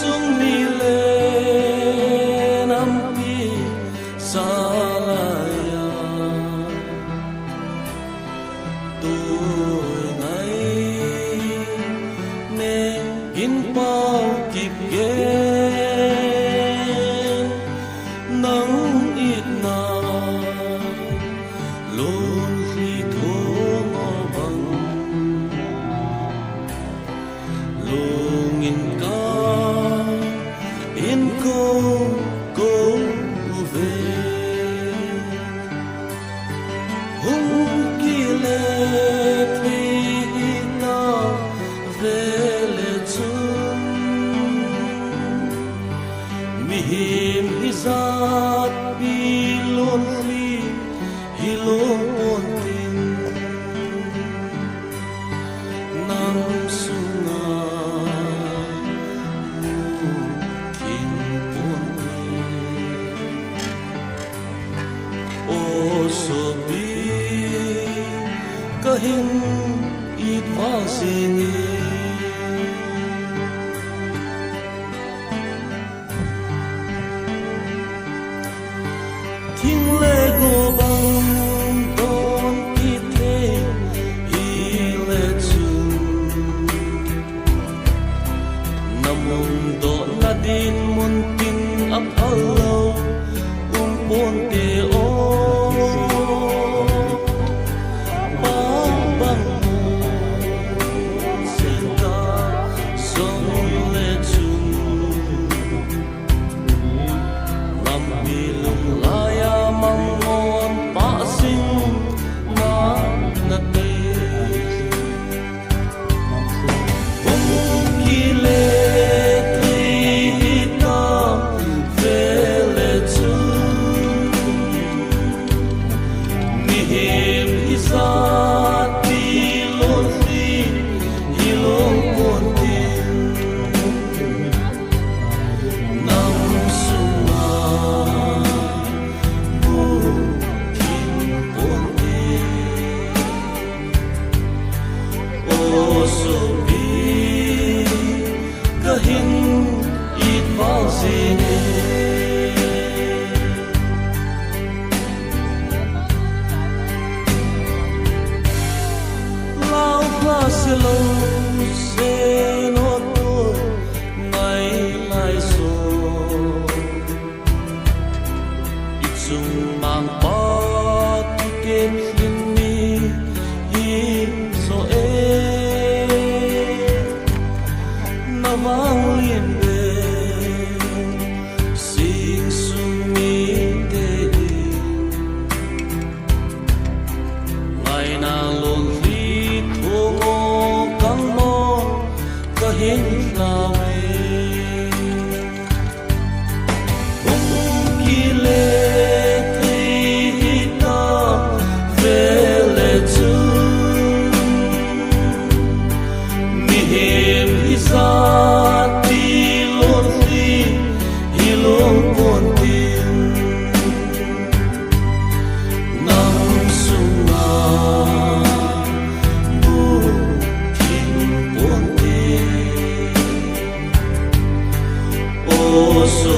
sung mi le nam pi salaya tôi ngày nên in bao kịp ghé nắng ít nào luôn khi thô ngõ bằng luôn in ca in cô về hùng kỳ lệ thì ta về lệ chung mi hiểm hi giat bi luôn khi hi luôn ôn tình nam sunga kin ôn o so bi kahin it vasini thing le go bang don ite hi le chu namum do na din mun tin ap hello pon te o bang bang senta song le chu lam mi lung laya mangon pa sing na te hong ki le ta ve le chu mi hem isa ti lon ti hi long kon tin nam sunga bu kin kon tin o so bi kahin it vasine lao plasilo se no to mai lai so itsung mang pa ti ken hin mi hi so e na mang lien be sing sung mi te ngai na lon li thu mo kang mo kahin lawe hong ki le thi ta ve le chu mi hem hi sa ti lon thi hi long kon tin nam sunga bu kin kon tin o so